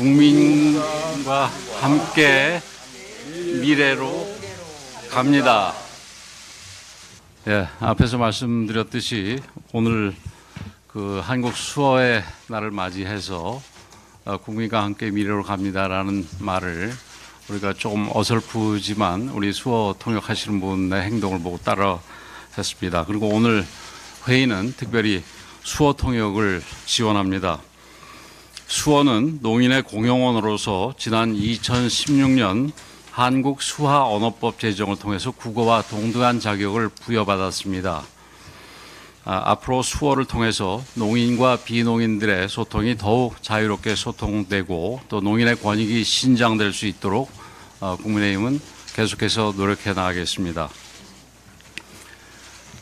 국민과 함께 미래로 갑니다. 예, 앞에서 말씀드렸듯이 오늘 한국 수어의 날을 맞이해서 국민과 함께 미래로 갑니다라는 말을 우리가 조금 어설프지만 우리 수어 통역하시는 분의 행동을 보고 따라 했습니다. 그리고 오늘 회의는 특별히 수어 통역을 지원합니다. 수어는 농인의 공용언어로서 지난 2016년 한국 수화언어법 제정을 통해서 국어와 동등한 자격을 부여받았습니다. 앞으로 수어를 통해서 농인과 비농인들의 소통이 더욱 자유롭게 소통되고 또 농인의 권익이 신장될 수 있도록 국민의힘은 계속해서 노력해 나가겠습니다.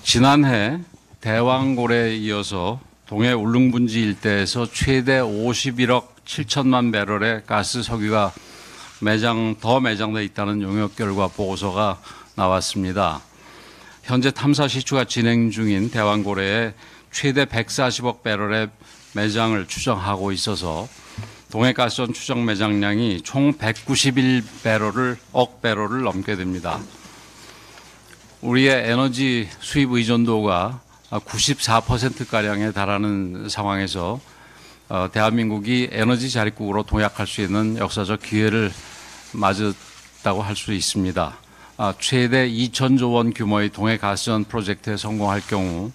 지난해 대왕고래에 이어서 동해 울릉분지 일대에서 최대 51억 7천만 배럴의 가스 석유가 매장되어 있다는 용역 결과 보고서가 나왔습니다. 현재 탐사 시추가 진행 중인 대왕고래에 최대 140억 배럴의 매장을 추정하고 있어서 동해가스원 추정 매장량이 총 191억 배럴을 넘게 됩니다. 우리의 에너지 수입 의존도가 94%가량에 달하는 상황에서 대한민국이 에너지 자립국으로 도약할 수 있는 역사적 기회를 맞았다고 할 수 있습니다. 최대 2천조 원 규모의 동해가스원 프로젝트에 성공할 경우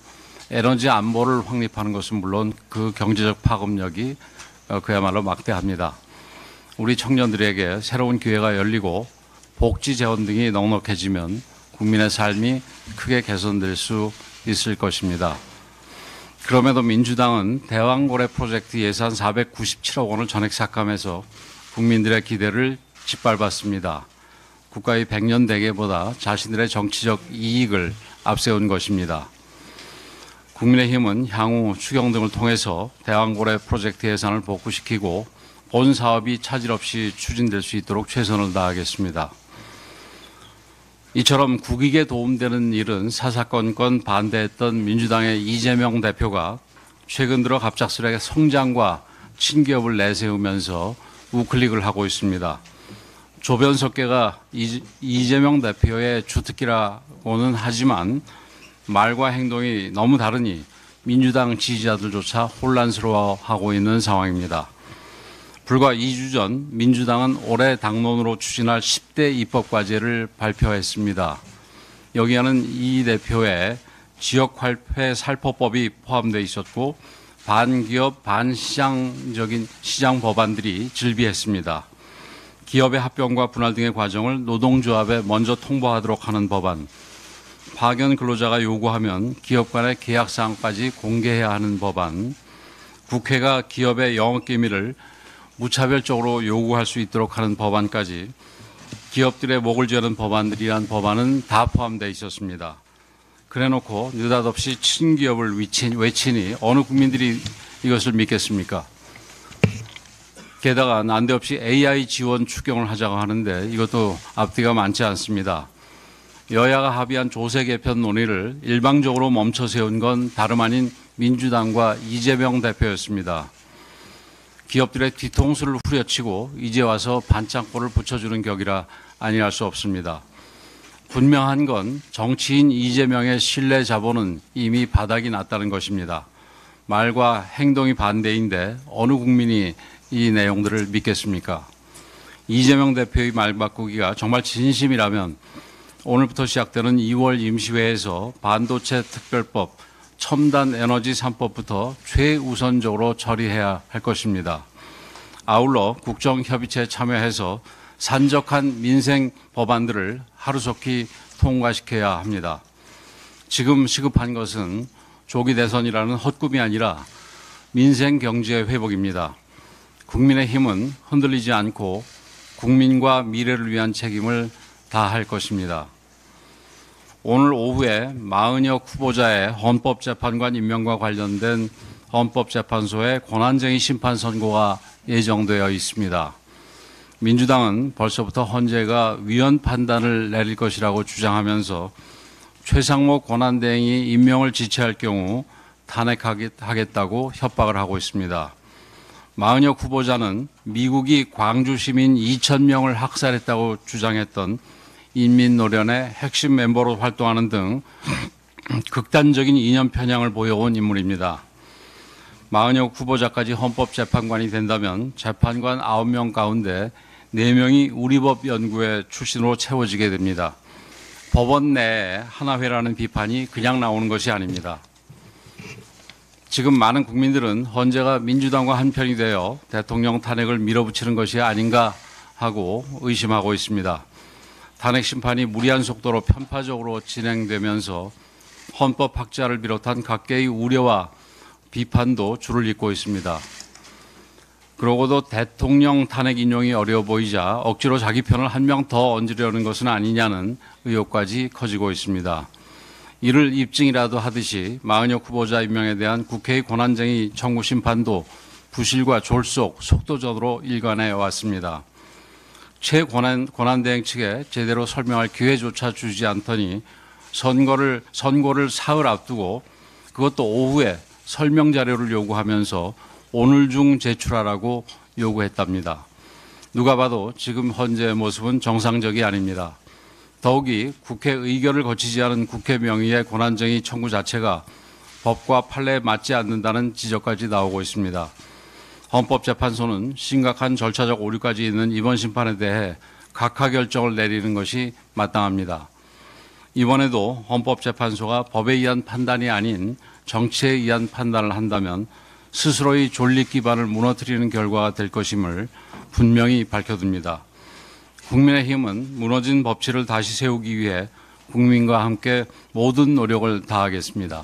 에너지 안보를 확립하는 것은 물론 그 경제적 파급력이 그야말로 막대합니다. 우리 청년들에게 새로운 기회가 열리고 복지 재원 등이 넉넉해지면 국민의 삶이 크게 개선될 수 있을 것입니다. 그럼에도 민주당은 대왕고래 프로젝트 예산 497억 원을 전액 삭감해서 국민들의 기대를 짓밟았습니다. 국가의 100년 대계보다 자신들의 정치적 이익을 앞세운 것입니다. 국민의힘은 향후 추경 등을 통해서 대왕고래 프로젝트 예산을 복구시키고 본 사업이 차질 없이 추진될 수 있도록 최선을 다하겠습니다. 이처럼 국익에 도움되는 일은 사사건건 반대했던 민주당의 이재명 대표가 최근 들어 갑작스레 성장과 친기업을 내세우면서 우클릭을 하고 있습니다. 조변석계가 이재명 대표의 주특기라고는 하지만 말과 행동이 너무 다르니 민주당 지지자들조차 혼란스러워하고 있는 상황입니다. 불과 2주 전 민주당은 올해 당론으로 추진할 10대 입법과제를 발표했습니다. 여기에는 이 대표의 지역화폐 살포법이 포함되어 있었고 반기업 반시장적인 시장 법안들이 즐비했습니다. 기업의 합병과 분할 등의 과정을 노동조합에 먼저 통보하도록 하는 법안, 파견 근로자가 요구하면 기업 간의 계약사항까지 공개해야 하는 법안, 국회가 기업의 영업기밀을 무차별적으로 요구할 수 있도록 하는 법안까지 기업들의 목을 조르는 법안들이란 법안은 다 포함되어 있었습니다. 그래놓고 느닷없이 친기업을 외치니 어느 국민들이 이것을 믿겠습니까? 게다가 난데없이 AI 지원 추경을 하자고 하는데 이것도 앞뒤가 많지 않습니다. 여야가 합의한 조세 개편 논의를 일방적으로 멈춰 세운 건 다름 아닌 민주당과 이재명 대표였습니다. 기업들의 뒤통수를 후려치고 이제 와서 반창고를 붙여주는 격이라 아니할 수 없습니다. 분명한 건 정치인 이재명의 신뢰 자본은 이미 바닥이 났다는 것입니다. 말과 행동이 반대인데 어느 국민이 이 내용들을 믿겠습니까? 이재명 대표의 말 바꾸기가 정말 진심이라면 오늘부터 시작되는 2월 임시회에서 반도체 특별법, 첨단 에너지 3법부터 최우선적으로 처리해야 할 것입니다. 아울러 국정협의체에 참여해서 산적한 민생 법안들을 하루속히 통과시켜야 합니다. 지금 시급한 것은 조기 대선이라는 헛꿈이 아니라 민생 경제 회복입니다. 국민의힘은 흔들리지 않고 국민과 미래를 위한 책임을 다할 것입니다. 오늘 오후에 마은혁 후보자의 헌법재판관 임명과 관련된 헌법재판소의 권한쟁의 심판 선고가 예정되어 있습니다. 민주당은 벌써부터 헌재가 위헌 판단을 내릴 것이라고 주장하면서 최상목 권한대행이 임명을 지체할 경우 탄핵하겠다고 협박을 하고 있습니다. 마은혁 후보자는 미국이 광주 시민 2,000명을 학살했다고 주장했던 인민노련의 핵심 멤버로 활동하는 등 극단적인 이념 편향을 보여온 인물입니다. 마은혁 후보자까지 헌법재판관이 된다면 재판관 9명 가운데 4명이 우리법 연구회 출신으로 채워지게 됩니다. 법원 내에 하나회라는 비판이 그냥 나오는 것이 아닙니다. 지금 많은 국민들은 헌재가 민주당과 한편이 되어 대통령 탄핵을 밀어붙이는 것이 아닌가 하고 의심하고 있습니다. 탄핵 심판이 무리한 속도로 편파적으로 진행되면서 헌법 학자를 비롯한 각계의 우려와 비판도 줄을 잇고 있습니다. 그러고도 대통령 탄핵 인용이 어려워 보이자 억지로 자기 편을 한 명 더 얹으려는 것은 아니냐는 의혹까지 커지고 있습니다. 이를 입증이라도 하듯이 마은혁 후보자 임명에 대한 국회의 권한쟁의 청구 심판도 부실과 졸속, 속도적으로 일관해 왔습니다. 최권한대행 측에 제대로 설명할 기회조차 주지 않더니 선고를 사흘 앞두고 그것도 오후에 설명 자료를 요구하면서 오늘 중 제출하라고 요구했답니다. 누가 봐도 지금 헌재의 모습은 정상적이 아닙니다. 더욱이 국회 의결을 거치지 않은 국회 명의의 권한쟁의 청구 자체가 법과 판례에 맞지 않는다는 지적까지 나오고 있습니다. 헌법재판소는 심각한 절차적 오류까지 있는 이번 심판에 대해 각하 결정을 내리는 것이 마땅합니다. 이번에도 헌법재판소가 법에 의한 판단이 아닌 정치에 의한 판단을 한다면 스스로의 존립 기반을 무너뜨리는 결과가 될 것임을 분명히 밝혀둡니다. 국민의힘은 무너진 법치를 다시 세우기 위해 국민과 함께 모든 노력을 다하겠습니다.